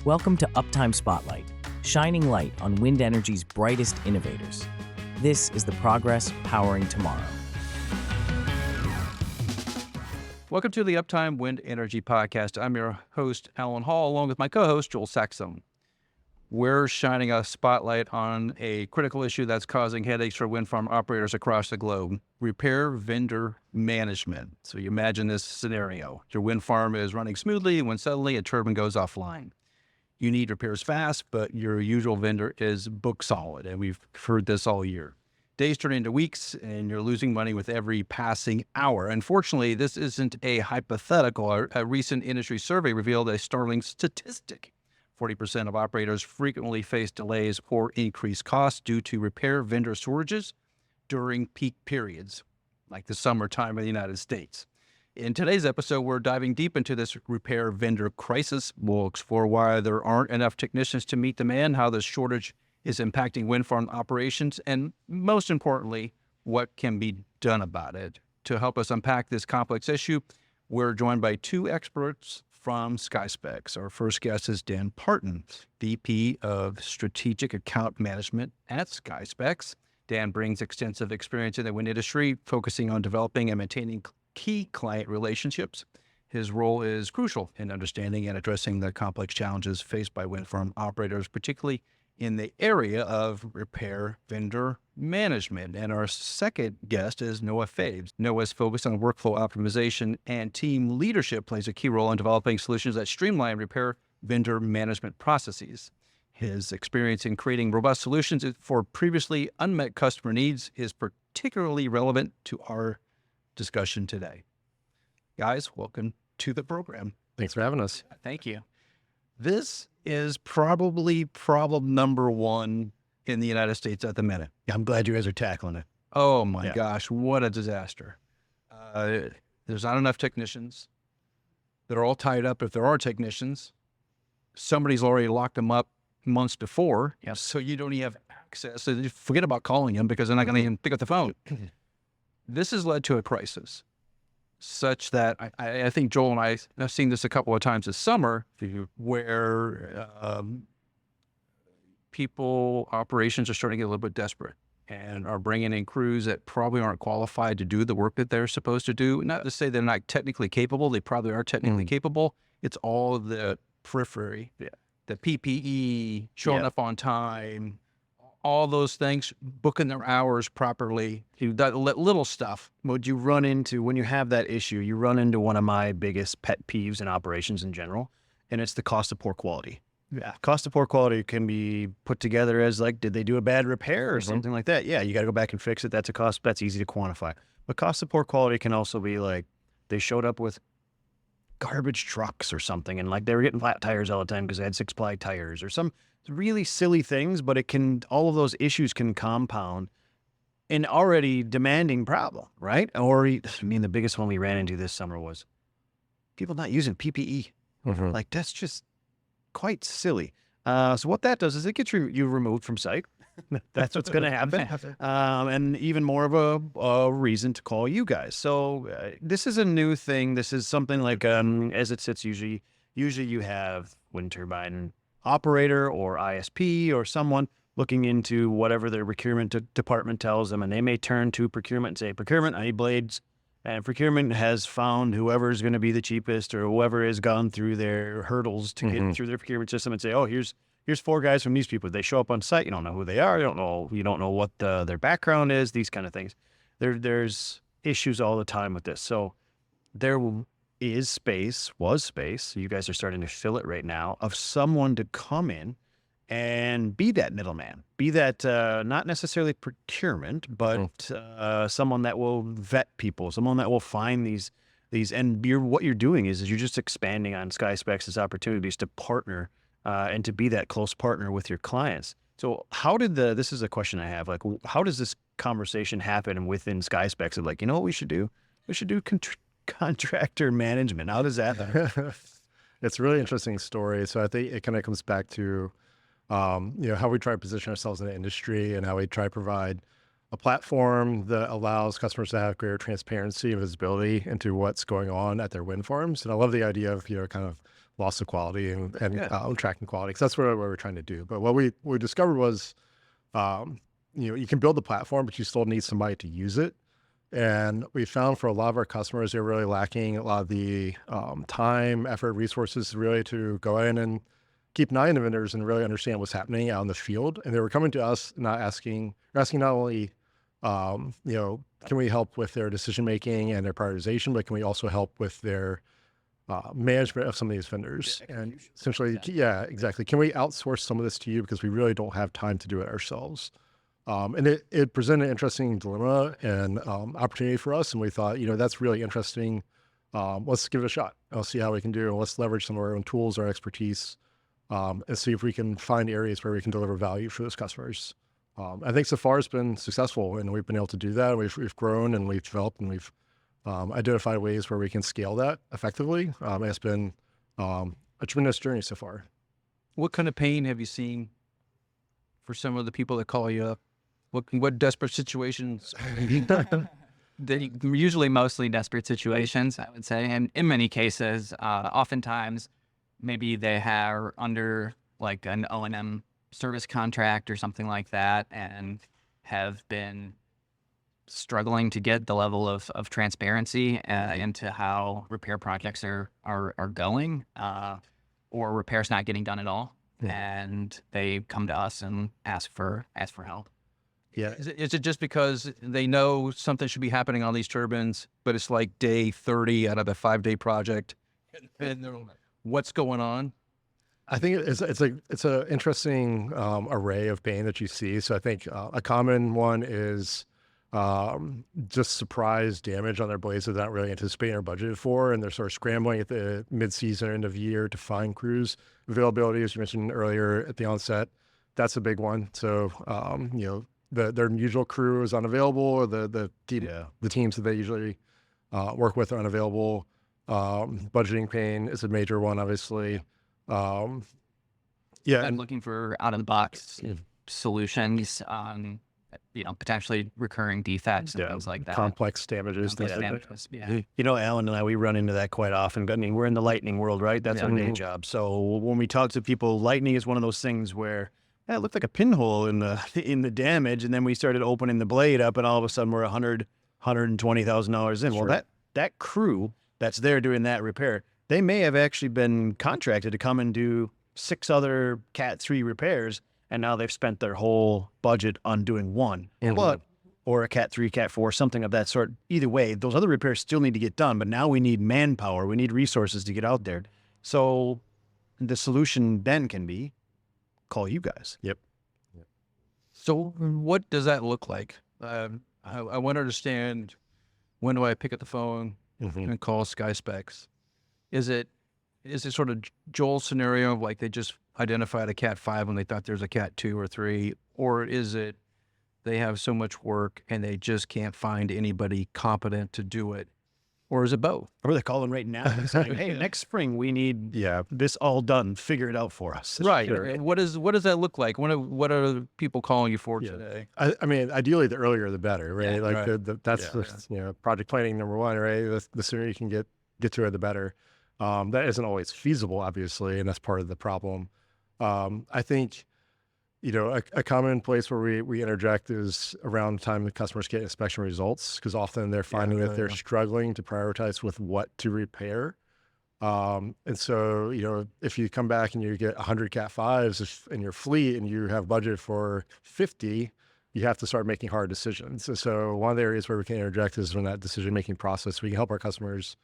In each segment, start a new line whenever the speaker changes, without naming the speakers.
Welcome to Uptime Spotlight, shining light on wind energy's brightest innovators. This is the progress powering tomorrow.
Welcome to the Uptime Wind Energy Podcast. I'm your host, Alan Hall, along with my co-host, Joel Saxum. We're shining a spotlight on a critical issue that's causing headaches for wind farm operators across the globe: repair vendor management. So you imagine this scenario. Your wind farm is running smoothly when suddenly a turbine goes offline. You need repairs fast, but your usual vendor is book solid, and we've heard this all year. Days turn into weeks, and you're losing money with every passing hour. Unfortunately, this isn't a hypothetical. A recent industry survey revealed a startling statistic. 40% of operators frequently face delays or increased costs due to repair vendor shortages during peak periods, like the summertime in the United States. In today's episode, we're diving deep into this repair vendor crisis. We'll explore why there aren't enough technicians to meet demand, how this shortage is impacting wind farm operations, and most importantly, what can be done about it. To help us unpack this complex issue, we're joined by two experts from SkySpecs. Our first guest is Dan Partin, VP of Strategic Account Management at SkySpecs. Dan brings extensive experience in the wind industry, focusing on developing and maintaining key client relationships. His role is crucial in understanding and addressing the complex challenges faced by wind farm operators, particularly in the area of repair vendor management. And our second guest is noah.fabes. Noah's focus on workflow optimization and team leadership plays a key role in developing solutions that streamline repair vendor management processes. His experience in creating robust solutions for previously unmet customer needs is particularly relevant to our discussion today. Guys, welcome to the program.
Thanks for having us.
Thank you. This is probably problem number one in the United States at the minute.
Yeah, I'm glad you guys are tackling it.
Oh my gosh, what a disaster. There's not enough technicians. They're all tied up. If there are technicians, somebody's already locked them up months before.
Yep.
So you don't even have access. So you forget about calling them because they're not going to even pick up the phone. This has led to a crisis such that I think Joel and I have seen this a couple of times this summer, where operations are starting to get a little bit desperate and are bringing in crews that probably aren't qualified to do the work that they're supposed to do. Not to say they're not technically capable. They probably are technically capable. It's all the periphery, the PPE, showing up on time, all those things, booking their hours properly, that little stuff.
Would you run into, when you have that issue, you run into one of my biggest pet peeves in operations in general, and it's the cost of poor quality. Yeah. Cost of poor quality can be put together as like, did they do a bad repair or something like that? Yeah, you got to go back and fix it. That's a cost. That's easy to quantify. But cost of poor quality can also be like, they showed up with garbage trucks or something, and like they were getting flat tires all the time because they had 6-ply tires or some really silly things, but all of those issues can compound an already demanding problem, right? Or, I mean, the biggest one we ran into this summer was people not using PPE. Like, that's just quite silly. So what that does is it gets you removed from site. That's what's going to happen. And even more of a reason to call you guys. So this is a new thing. This is something like, as it sits, usually you have wind turbine operator or ISP or someone looking into whatever their procurement department tells them, and they may turn to procurement and say, procurement, I need blades. And procurement has found whoever's going to be the cheapest or whoever has gone through their hurdles to get through their procurement system and say, oh, here's 4 guys from these people. They show up on site. You don't know who they are. You don't know what their background is, these kind of things. There's issues all the time with this. So there was space, so you guys are starting to fill it right now, of someone to come in and be that middleman, be that not necessarily procurement, but someone that will vet people, someone that will find these, and what you're doing is you're just expanding on SkySpecs' opportunities to partner and to be that close partner with your clients. So this is a question I have, like, how does this conversation happen within SkySpecs of like, you know what we should do? We should do contractor management. How does that happen?
It's a really interesting story. So I think it kind of comes back to, how we try to position ourselves in the industry and how we try to provide a platform that allows customers to have greater transparency and visibility into what's going on at their wind farms. And I love the idea of, kind of loss of quality and tracking quality, because that's what we're trying to do. But what we discovered was, you can build the platform, but you still need somebody to use it. And we found for a lot of our customers, they're really lacking a lot of the time, effort, resources really to go in and keep an eye on the vendors and really understand what's happening out in the field. And they were coming to us, asking not only, can we help with their decision-making and their prioritization, but can we also help with their management of some of these vendors? And essentially, exactly. Can we outsource some of this to you because we really don't have time to do it ourselves? And it presented an interesting dilemma and opportunity for us. And we thought, that's really interesting. Let's give it a shot. Let's see how we can do. And let's leverage some of our own tools, our expertise, and see if we can find areas where we can deliver value for those customers. I think so far it's been successful, and we've been able to do that. We've grown and we've developed and we've identified ways where we can scale that effectively. It's been a tremendous journey so far.
What kind of pain have you seen for some of the people that call you up? What desperate situations?
Usually mostly desperate situations, I would say. And in many cases, oftentimes, maybe they are under like an O&M service contract or something like that and have been struggling to get the level of transparency into how repair projects are going, or repairs not getting done at all. Yeah. And they come to us and ask for help.
Yeah. Is it just because they know something should be happening on these turbines, but it's like day 30 out of a 5-day project, and they're like, what's going on?
I think it's an interesting array of pain that you see. So I think a common one is just surprise damage on their blades that they're not really anticipating or budgeted for, and they're sort of scrambling at the mid-season or end of year to find crews. Availability, as you mentioned earlier at the onset, that's a big one. So their usual crew is unavailable, or the teams that they usually work with are unavailable. Budgeting pain is a major one, obviously.
I'm looking for out-of-the-box solutions on, potentially recurring defects and things like that.
Complex damages.
Alan and I, we run into that quite often. I mean, we're in the lightning world, right? That's our day job. So when we talk to people, lightning is one of those things where it looked like a pinhole in the damage, and then we started opening the blade up, and all of a sudden we're $120,000 in. Sure. Well, that crew that's there doing that repair, they may have actually been contracted to come and do 6 other Cat 3 repairs, and now they've spent their whole budget on doing one. Or a Cat 3, Cat 4, something of that sort. Either way, those other repairs still need to get done, but now we need manpower. We need resources to get out there. So the solution then can be call you guys.
Yep.
So what does that look like? I want to understand, when do I pick up the phone and call SkySpecs? Is it sort of Joel's scenario of like they just identified a Cat 5 when they thought there's a Cat 2 or 3? Or is it they have so much work and they just can't find anybody competent to do it? Or is it both?
Or they're calling right now and saying, hey, next spring we need this all done. Figure it out for us.
Right. Sure. And what does that look like? What are people calling you for today?
I mean, ideally, the earlier the better, right?
Yeah,
like that's project planning number one, right? The sooner you can get to it, the better. That isn't always feasible, obviously, and that's part of the problem. I think, a common place where we interject is around the time the customers get inspection results, because often they're finding that they're struggling to prioritize with what to repair. And so, if you come back and you get 100 Cat 5s in your fleet and you have budget for 50, you have to start making hard decisions. And so one of the areas where we can interject is in that decision-making process. We can help our customers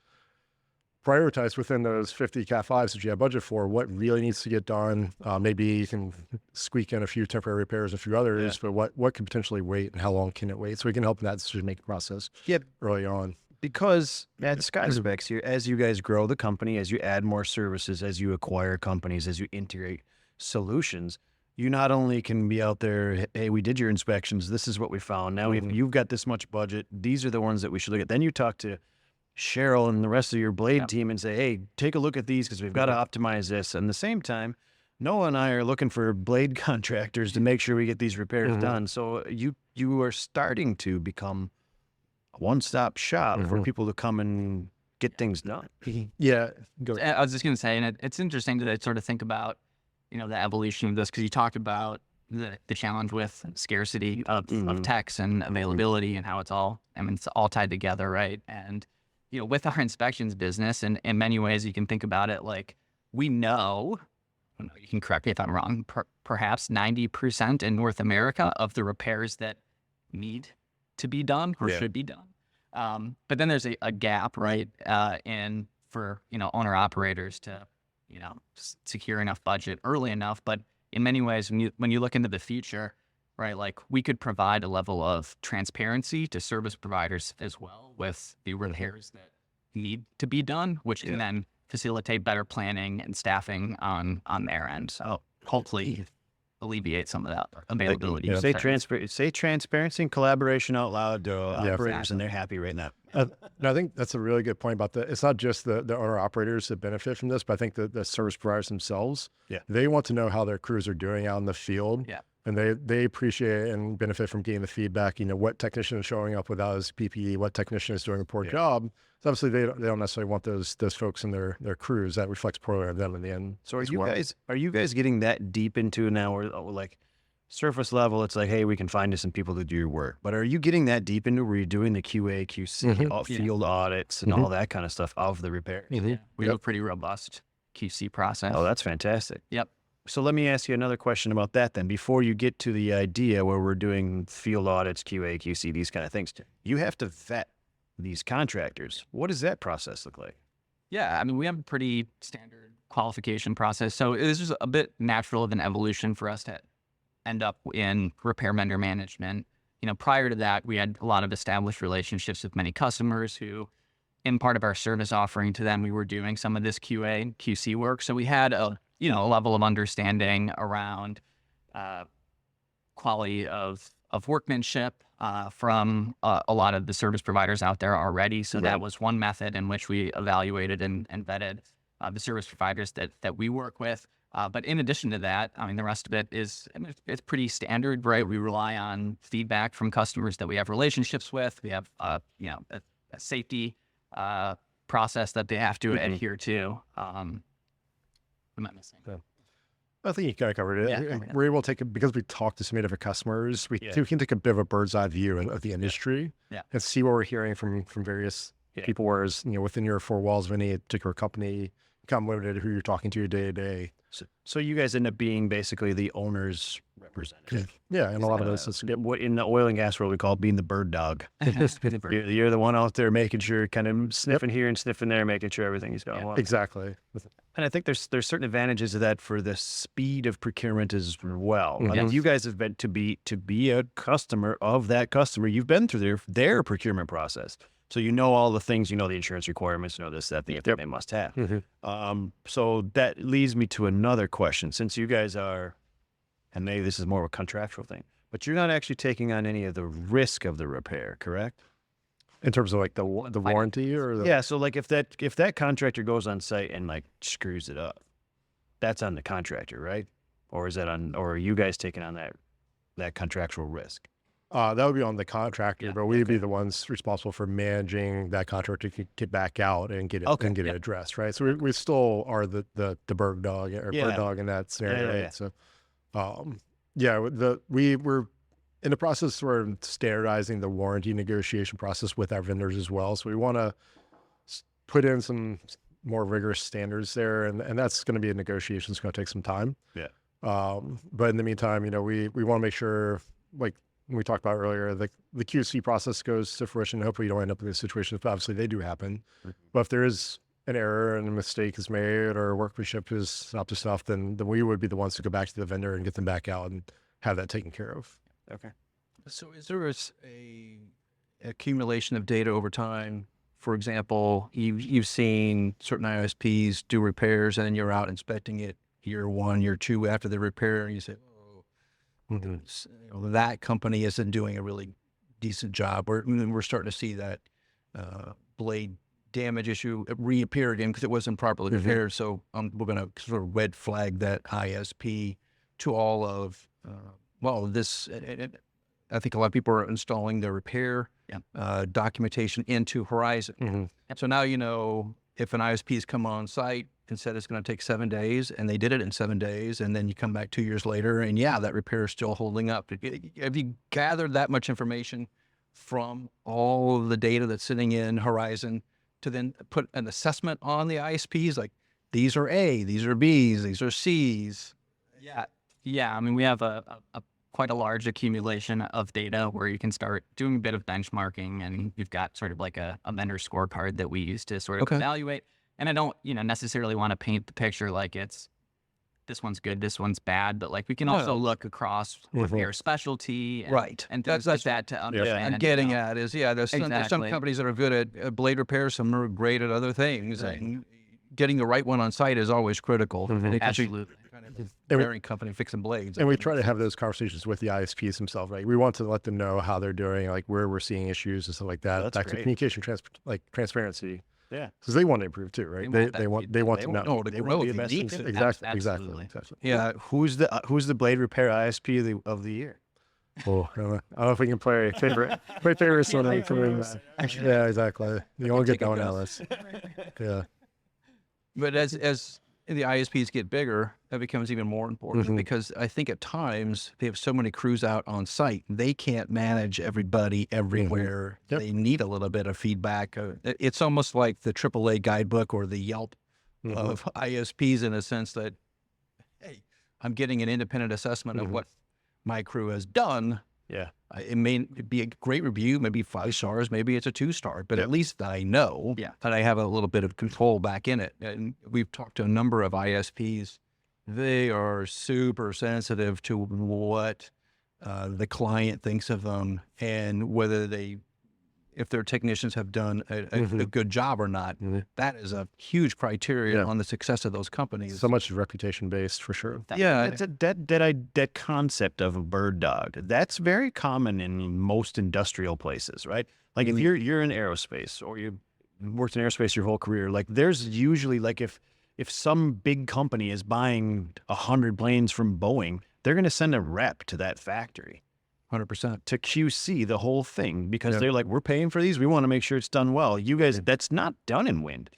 prioritize within those 50 Cat 5s that you have budget for what really needs to get done. Maybe you can squeak in a few temporary repairs, a few others, but what can potentially wait and how long can it wait? So we can help in that decision-making process early on.
Because at SkySpecs, as you guys grow the company, as you add more services, as you acquire companies, as you integrate solutions, you not only can be out there, hey, we did your inspections, this is what we found. Now you've got this much budget, these are the ones that we should look at. Then you talk to Cheryl and the rest of your blade team and say, hey, take a look at these because we've got to optimize this. And at the same time, Noah and I are looking for blade contractors to make sure we get these repairs done. So you are starting to become a one-stop shop for people to come and get things done.
Yeah, go.
I was just going to say, and it's interesting to sort of think about, the evolution of this, because you talked about the challenge with scarcity of techs and availability and how it's all tied together, right? And, with our inspections business, and in many ways you can think about it like we know, you can correct me if I'm wrong, perhaps 90% in North America of the repairs that need to be done or should be done. But then there's a gap, right, for owner operators to secure enough budget early enough. But in many ways, when you look into the future, right, like we could provide a level of transparency to service providers as well with the repairs that need to be done, which can then facilitate better planning and staffing on their end. So hopefully alleviate some of that availability.
Say transparency and collaboration out loud to operators, and they're happy right now.
And I think that's a really good point about it's not just the owner operators that benefit from this, but I think the service providers themselves, they want to know how their crews are doing out in the field. Yeah. And they appreciate and benefit from getting the feedback, what technician is showing up without his PPE, what technician is doing a poor job. So obviously they don't necessarily want those folks in their crews. That reflects poorly on them in the end.
So are you guys getting that deep into now, or like surface level, it's like, hey, we can find you some people to do your work. But are you getting that deep into where you're doing the QA, QC, field audits and all that kind of stuff of the repairs?
Yeah. We have a pretty robust QC process.
Oh, that's fantastic.
Yep.
So let me ask you another question about that then. Before you get to the idea where we're doing field audits, QA, QC, these kind of things, you have to vet these contractors. What does that process look like?
Yeah, we have a pretty standard qualification process. So this is a bit natural of an evolution for us to end up in repair vendor management. Prior to that, we had a lot of established relationships with many customers who, in part of our service offering to them, we were doing some of this QA and QC work. So we had a level of understanding around quality of workmanship from a lot of the service providers out there already. So that was one method in which we evaluated and vetted the service providers that we work with. But in addition to that, the rest of it is, it's pretty standard, right? We rely on feedback from customers that we have relationships with. We have, a safety process that they have to adhere to. Am I missing?
I think you kind of covered it.
Yeah.
We're able to take because we talk to so many different customers, we can take a bit of a bird's eye view of the industry and see what we're hearing from various people. Whereas, within your four walls of any particular company, become limited who you're talking to day to day.
So you guys end up being basically the owner's representative.
Yeah, and a lot of this is
what in the oil and gas world we call being the bird dog. You're the one out there making sure, kind of sniffing here and sniffing there, making sure everything's going well.
Exactly.
And I think there's certain advantages of that for the speed of procurement as well. You guys have been to be a customer of that customer. You've been through their procurement process. So all the things, the insurance requirements, this, that, they must have. So that leads me to another question. Since you guys are, and maybe this is more of a contractual thing, but you're not actually taking on any of the risk of the repair, correct?
In terms of like the warranty or the...
Yeah, so like if that contractor goes on site and like screws it up, that's on the contractor, right? Or are you guys taking on that contractual risk?
That would be on the contractor, but we'd be the ones responsible for managing that contractor to get back out and get it it addressed, right? So we still are the bird dog or bird dog in that scenario, right? So, we're in the process of standardizing the warranty negotiation process with our vendors as well. So we want to put in some more rigorous standards there, and that's going to be a negotiation. It's going to take some time. Yeah. But in the meantime, we want to make sure, like we talked about earlier, the QC process goes to fruition. Hopefully you don't end up in these situations, but obviously they do happen. But if there is an error and a mistake is made or workmanship is up to stuff, then we would be the ones to go back to the vendor and get them back out and have that taken care of.
Okay. So is there a accumulation of data over time? For example, you've seen certain ISPs do repairs and then you're out inspecting it year one, year two after the repair, and you say, that company isn't doing a really decent job. We're starting to see that blade damage issue reappear again because it wasn't properly repaired. So we're going to sort of red flag that ISP to all of this. I think a lot of people are installing their repair documentation into Horizon.
Mm-hmm.
So now you know if an ISP's come on site and said it's going to take 7 days, and they did it in 7 days, and then you come back 2 years later, and that repair is still holding up. Have you gathered that much information from all of the data that's sitting in Horizon to then put an assessment on the ISPs? Like, these are A, these are Bs, these are Cs.
Yeah. I mean, we have a quite a large accumulation of data where you can start doing a bit of benchmarking, and you've got sort of like a vendor scorecard that we use to sort of evaluate. And I don't, necessarily want to paint the picture like it's this one's good, this one's bad, but like we can also look across repair specialty and things like that to understand.
I'm getting at is, there's some companies that are good at blade repair, some are great at other things.
Right.
And getting the right one on site is always critical.
Absolutely.
Repairing company fixing blades.
And we try to have those conversations with the ISPs themselves, right? We want to let them know how they're doing, like where we're seeing issues and stuff like that.
That's
Back to
great.
communication, transparency.
Yeah.
Because they want to improve too, right? They want to know.
the
They want
growth.
to be the best in the
Exactly.
Absolutely.
Yeah.
Who's the blade repair ISP of the year?
Oh, I don't know if we can play favorite one. Yeah, exactly. You only get that one, Alice. Yeah.
But as the ISPs get bigger, that becomes even more important because I think at times they have so many crews out on site, they can't manage everybody everywhere.
Yep.
They need a little bit of feedback. It's almost like the AAA guidebook or the Yelp of ISPs in a sense that, hey, I'm getting an independent assessment of what my crew has done.
Yeah.
It may be a great review, maybe 5 stars, maybe it's a 2-star, but at least I know that I have a little bit of control back in it. And we've talked to a number of ISPs. They are super sensitive to what the client thinks of them and whether if their technicians have done a good job or not. That is a huge criteria on the success of those companies.
So much reputation based for sure.
That concept of a bird dog, that's very common in most industrial places, right? Like if you're in aerospace or you worked in aerospace your whole career, like there's usually like if some big company is buying 100 planes from Boeing, they're going to send a rep to that factory.
100%.
To QC the whole thing because they're like, we're paying for these. We want to make sure it's done well. You guys, that's not done in wind.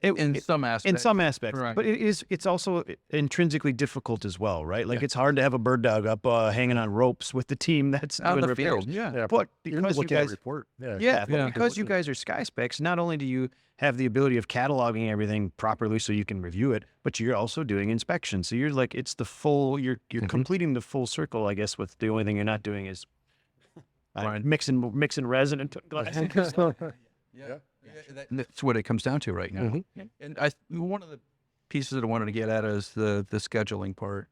In some aspects. Right.
But it's also intrinsically difficult as well, right? Like it's hard to have a bird dog up hanging on ropes with the team that's
out
doing
in the
repairs.
field. Yeah.
But because you guys,
report.
because you guys are SkySpecs, not only do you have the ability of cataloging everything properly so you can review it, but you're also doing inspection. So you're like, it's the full, you're completing the full circle, I guess, with the only thing you're not doing is mixing resin and glass.
That's what it comes down to right now. And one of the pieces that I wanted to get at is the scheduling part.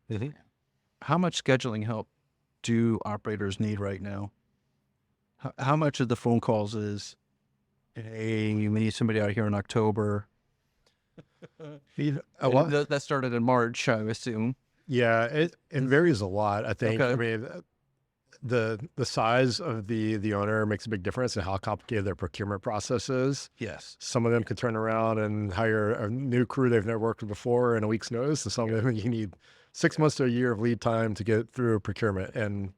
How much scheduling help do operators need right now? How much of the phone calls is, hey, you need somebody out here in October? That started in March, I assume.
Yeah, it varies a lot. I think.
Okay.
I mean, the size of the owner makes a big difference in how complicated their procurement process is.
Yes.
Some of them can turn around and hire a new crew they've never worked with before in a week's notice, and some of them you need 6 months to a year of lead time to get through procurement. And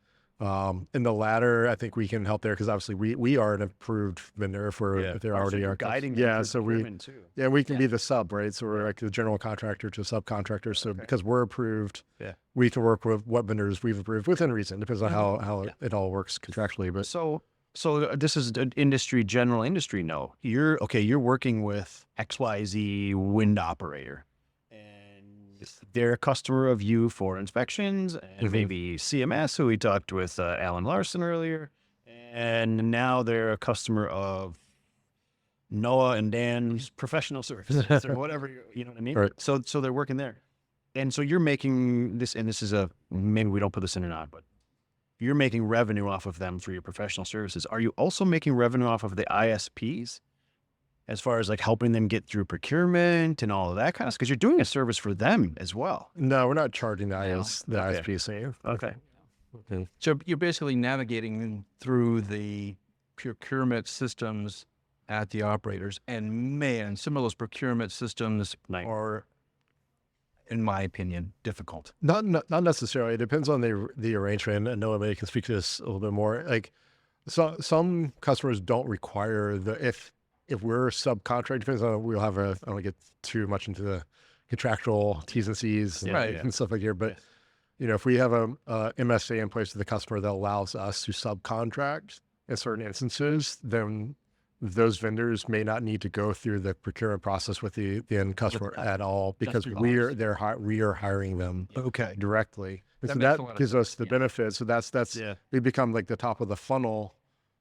in the latter, I think we can help there because obviously we are an approved vendor if they're already our
guiding.
Yeah, so we can be the sub, right? So we're
Right.
like the general contractor to subcontractor. So because we're approved,
Yeah.
we can work with what vendors we've approved within reason. Depends on how it all works contractually. But
So this is an general industry. No, you're working with XYZ wind operator, and they're a customer of you for inspections and maybe CMS, who we talked with Alan Larson earlier, and now they're a customer of Noah and Dan's professional services or whatever, you know what I mean?
Right.
So they're working there. And so you're making this, and this is maybe we don't put this in or not, but you're making revenue off of them for your professional services. Are you also making revenue off of the ISPs as far as like helping them get through procurement and all of that kind of stuff? Because you're doing a service for them as well.
no, we're not charging the
No.
ISP. So
Okay.
So you're basically navigating through the procurement systems at the operators. And man, some of those procurement systems
Nice.
are, in my opinion, difficult.
Not necessarily. It depends on the arrangement, and Noah maybe can speak to this a little bit more. Like, so some customers don't require if we're subcontract. Depends on we'll have I don't want to get too much into the contractual T's and C's and stuff like here, but if we have a MSA in place with the customer that allows us to subcontract in certain instances, then those vendors may not need to go through the procurement process with the end customer at all, because we are hiring them directly. And so that gives us the benefit. So that's we become like the top of the funnel,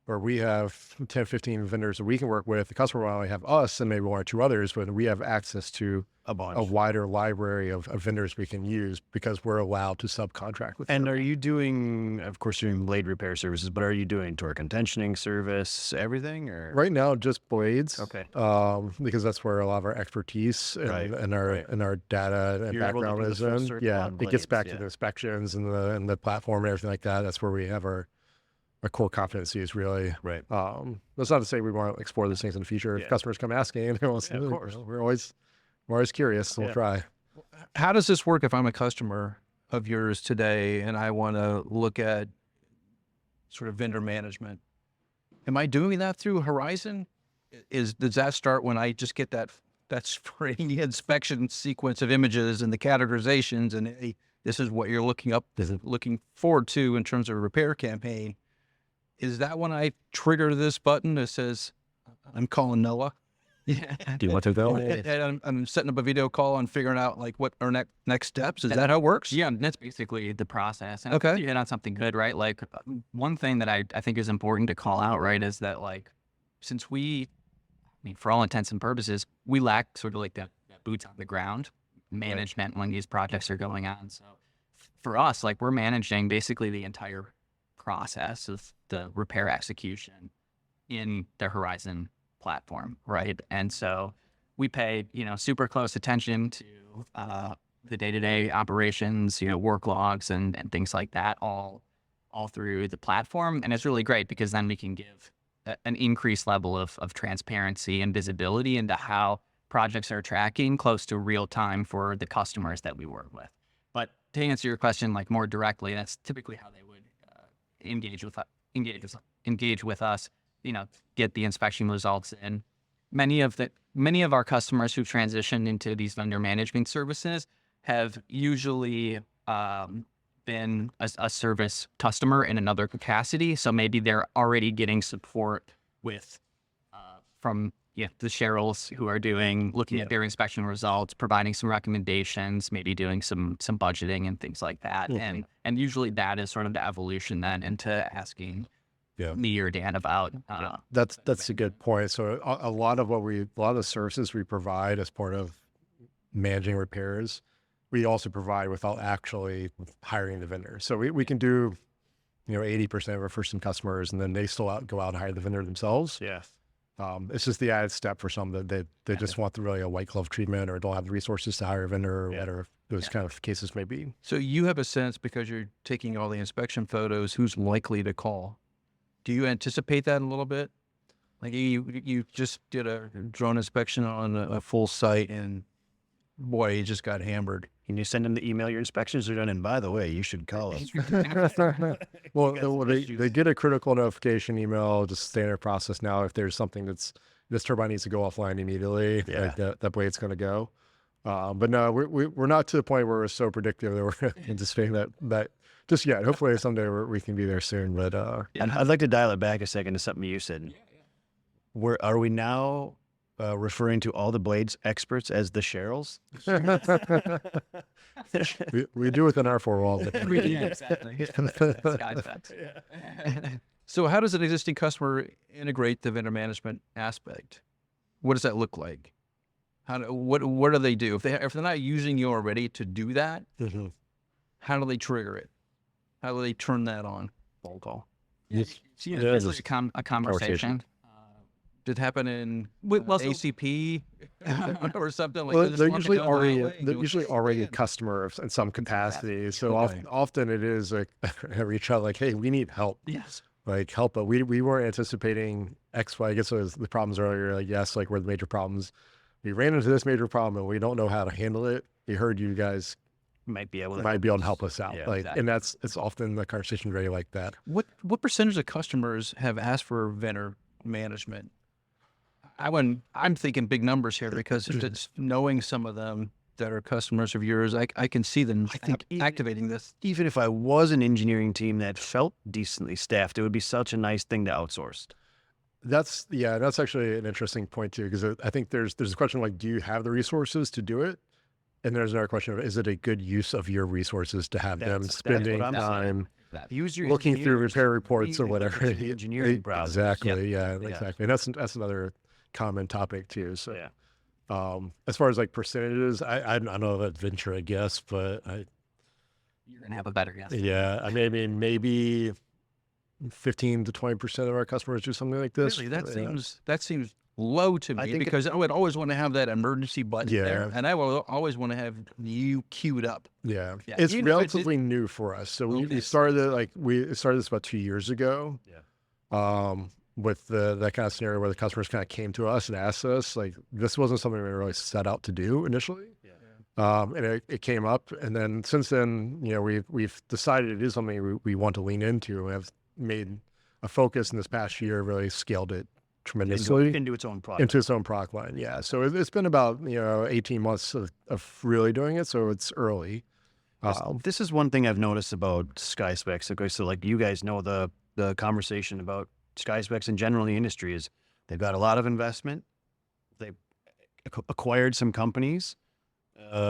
where we have 10, 15 vendors that we can work with. The customer will only have us and maybe one or two others, but we have access to a wider library of vendors we can use because we're allowed to subcontract with them.
And are you doing, of course, you're doing blade repair services, but are you doing torque and tensioning service, everything? Or
right now, just blades.
Okay.
Because that's where a lot of our expertise and our data and background is in. Yeah, it gets back to the inspections and the platform and everything like that. That's where we have our core competency is really.
Right.
That's not to say we want to explore these things in the future. If customers come asking, of course, we're always curious, so we'll try.
How does this work if I'm a customer of yours today and I want to look at sort of vendor management? Am I doing that through Horizon? Does that start when I just get that spring inspection sequence of images and the categorizations, and hey, this is what you're looking forward to in terms of a repair campaign? Is that when I trigger this button that says, I'm calling Noah?
Yeah.
Do you want to go?
And I'm setting up a video call and figuring out like what our next steps. Is that how it works?
Yeah, that's basically the process. And
Okay.
you hit on something good, right? Like one thing that I think is important to call out, right, is that like, since for all intents and purposes, we lack sort of like that boots on the ground management when these projects are going on. So for us, like we're managing basically the entire process of the repair execution in the Horizon platform, right? And so we pay, super close attention to the day-to-day operations, work logs and things like that, all through the platform. And it's really great because then we can give an increased level of transparency and visibility into how projects are tracking close to real time for the customers that we work with. But to answer your question, like more directly, that's typically how they would engage with us, get the inspection results in. Many of our customers who've transitioned into these vendor management services have usually been a service customer in another capacity. So maybe they're already getting support from the Cheryls who are looking at their inspection results, providing some recommendations, maybe doing some budgeting and things like that. And usually that is sort of the evolution then into asking me or Dan about.
That's a good point. So a lot of the services we provide as part of managing repairs, we also provide without actually hiring the vendor. So we can do, 80% of our first-time customers, and then they still go out and hire the vendor themselves.
Yeah.
It's just the added step for some that they just want really a white glove treatment, or don't have the resources to hire a vendor, or whatever those kind of cases may be.
So you have a sense, because you're taking all the inspection photos, who's likely to call. Do you anticipate that a little bit? Like you just did a drone inspection on a full site, and boy, you just got hammered.
Can you send them the email your inspections are done? And by the way, you should call us.
Well, they get a critical notification email, just standard process now. If there's something this turbine needs to go offline immediately, like that blade's going to go. But no, we're not to the point where we're so predictive that we're anticipating that just yet. Hopefully someday we can be there soon. But
I'd like to dial it back a second to something you said. Are we now referring to all the blades experts as the Cheryls?
we do within our four walls.
Yeah, exactly. SkySpecs.
So how does an existing customer integrate the vendor management aspect? What does that look like? What do they do? If they're not using you already to do that, how do they trigger it? How do they turn that on?
Phone call.
It's like a conversation.
Did it happen in ACP or something like
well,
that?
they're usually already a customer in some capacity. So often it is like I reach out like, hey, we need help.
Yes.
Like help, but we weren't anticipating X, Y. I guess it was the problems earlier. Like, yes, like we're the major problems. We ran into this major problem and we don't know how to handle it. we heard you guys
Might be able to
help us out.
Yeah,
like,
exactly.
and it's often the conversation very like that.
What percentage of customers have asked for vendor management? I'm thinking big numbers here because just knowing some of them that are customers of yours, I can see them activating this.
Even if I was an engineering team that felt decently staffed, it would be such a nice thing to outsource.
That's actually an interesting point too, because I think there's a question like, do you have the resources to do it? And there's another question of, is it a good use of your resources to have them
That's
spending
what I'm
time
Use your
looking through
engineers.
repair reports or
Really look
whatever?
at the engineering browsers.
Exactly.
Yeah.
Yeah, exactly. And that's another common topic too. So,
Yeah.
as far as like percentages, I don't know that venture a guess, but
You're gonna have a better guess.
I mean, maybe 15 to 20% of our customers do something like this.
Really, that seems low to me because I would always want to have that emergency button there, and I will always want to have you queued up.
Yeah,
Yeah.
it's
Even if
relatively new for us. So we started this about 2 years ago.
Yeah.
With that kind of scenario where the customers kind of came to us and asked us, like, this wasn't something we really set out to do initially. And it came up, and then since then, we've decided it is something we want to lean into. We have made a focus in this past year, really scaled it tremendously
Into its own product.
into its own product line. Yeah, so it's been about 18 months of really doing it, so it's early.
This is one thing I've noticed about SkySpecs. Okay, so like you guys know the conversation about SkySpecs in general in the industry is they've got a lot of investment. They've acquired some companies.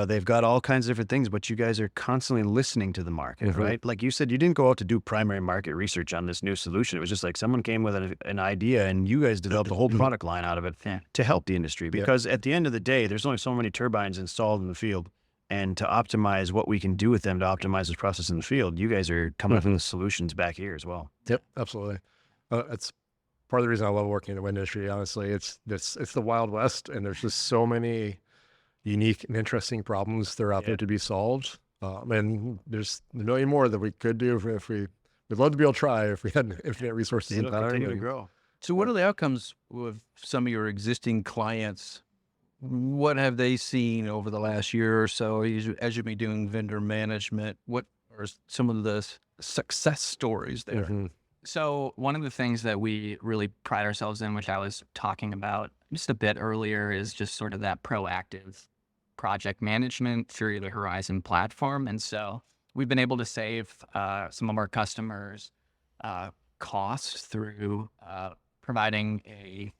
They've got all kinds of different things, but you guys are constantly listening to the market, right? Like you said, you didn't go out to do primary market research on this new solution. It was just like someone came with an idea and you guys developed a whole product line out of it to help the industry. Because at the end of the day, there's only so many turbines installed in the field. And to optimize what we can do with them to optimize this process in the field, you guys are coming up with solutions back here as well.
Yep, absolutely. It's part of the reason I love working in the wind industry. Honestly, it's the Wild West, and there's just so many unique and interesting problems that are out there to be solved. And there's a million more that we could do if we'd love to be able to try if we had infinite resources.
It'll continue to grow.
So what are the outcomes with some of your existing clients? What have they seen over the last year or so as you've been doing vendor management? What are some of the success stories there?
So one of the things that we really pride ourselves in, which I was talking about just a bit earlier, is just sort of that proactive project management through the Horizon platform. And so we've been able to save some of our customers costs through providing a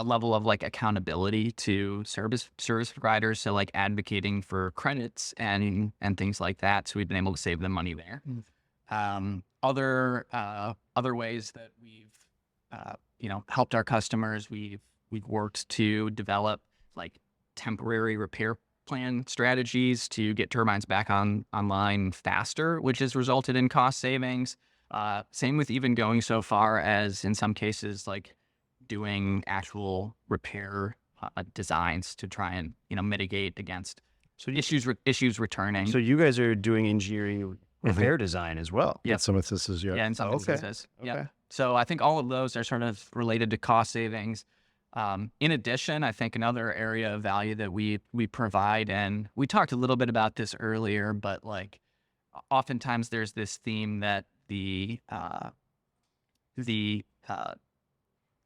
level of like accountability to service providers. So like advocating for credits and things like that. So we've been able to save them money there. Other ways that we've helped our customers, we've worked to develop like temporary repair plan strategies to get turbines back online faster, which has resulted in cost savings. Same with even going so far as in some cases like doing actual repair designs to try and mitigate against issues returning.
So you guys are doing engineering repair design as well.
Yeah, some instances,
Yeah, in some instances.
Okay.
Yeah. So I think all of those are sort of related to cost savings. In addition, I think another area of value that we provide, and we talked a little bit about this earlier, but like oftentimes there's this theme that the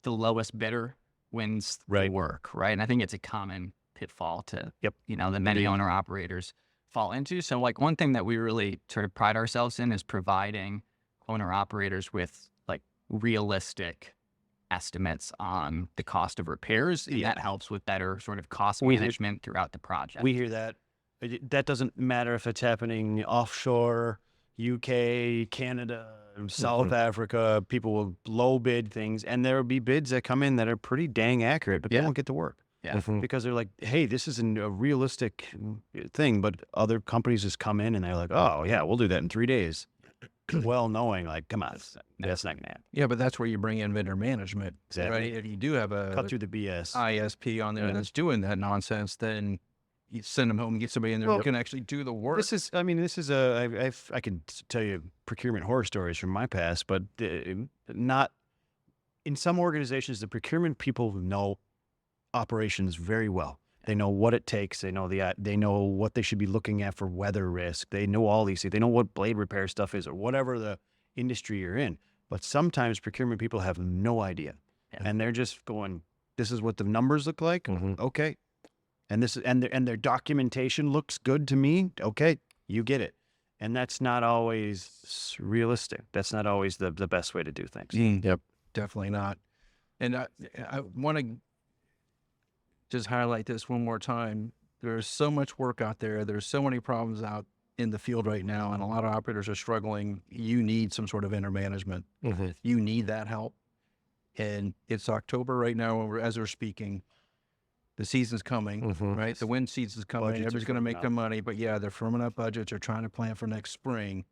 lowest bidder wins the work, right? And I think it's a common pitfall to that many owner operators fall into. So like one thing that we really sort of pride ourselves in is providing owner operators with like realistic estimates on the cost of repairs. And that helps with better sort of cost management throughout the project.
We hear that. That doesn't matter if it's happening offshore, UK, Canada, South Africa. People will low bid things, and there will be bids that come in that are pretty dang accurate, but they won't get to work.
Yeah.
Because they're like, hey, this isn't a realistic thing, but other companies just come in and they're like, oh yeah, we'll do that in 3 days. Well, knowing like, come on, that's not gonna happen.
Yeah, but that's where you bring in vendor management.
Exactly.
Right? If you do have a
Cut through the BS.
ISP on there that's doing that nonsense, then you send them home and get somebody in there who can actually do the work.
I can tell you procurement horror stories from my past, but not in some organizations, the procurement people know operations very well. They know what it takes. They know what they should be looking at for weather risk. They know all these things. They know what blade repair stuff is or whatever the industry you're in. But sometimes procurement people have no idea. And they're just going, this is what the numbers look like. Okay. And their documentation looks good to me. Okay, you get it. And that's not always realistic. That's not always the best way to do things.
Yep, definitely not. And I want to just highlight this one more time. There's so much work out there. There's so many problems out in the field right now, and a lot of operators are struggling. You need some sort of intermanagement. You need that help. And it's October right now as we're speaking. The season's coming, right? The wind season's coming. Everybody's going to make their money, but yeah, they're firming up budgets. They're trying to plan for next spring.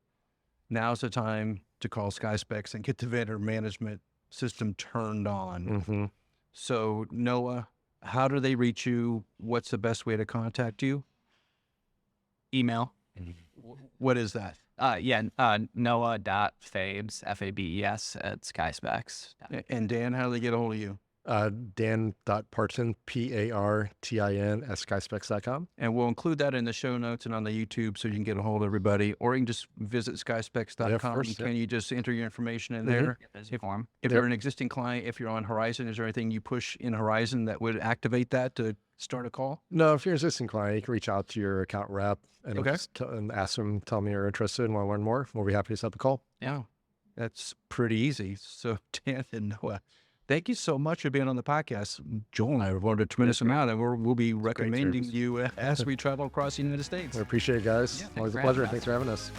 Now's the time to call SkySpecs and get the vendor management system turned on. So Noah, how do they reach you? What's the best way to contact you?
Email.
What is that?
noah.fabes, F-A-B-E-S, at SkySpecs.
And Dan, how do they get a hold of you?
Dan.partin, P-A-R-T-I-N, at skyspecs.com.
And we'll include that in the show notes and on the YouTube so you can get a hold of everybody. Or you can just visit skyspecs.com. Can you just enter your information in there? If you're an existing client, if you're on Horizon, is there anything you push in Horizon that would activate that to start a call?
No, if you're an existing client, you can reach out to your account rep and, and ask them, tell me you're interested and want to learn more. We'll be happy to set up a call.
Yeah, that's pretty easy. So Dan and Noah, thank you so much for being on the podcast. Joel and I have learned a tremendous amount, and we'll be recommending you as we travel across the United States.
We appreciate it, guys.
Yeah,
Always a pleasure. Thanks for having us.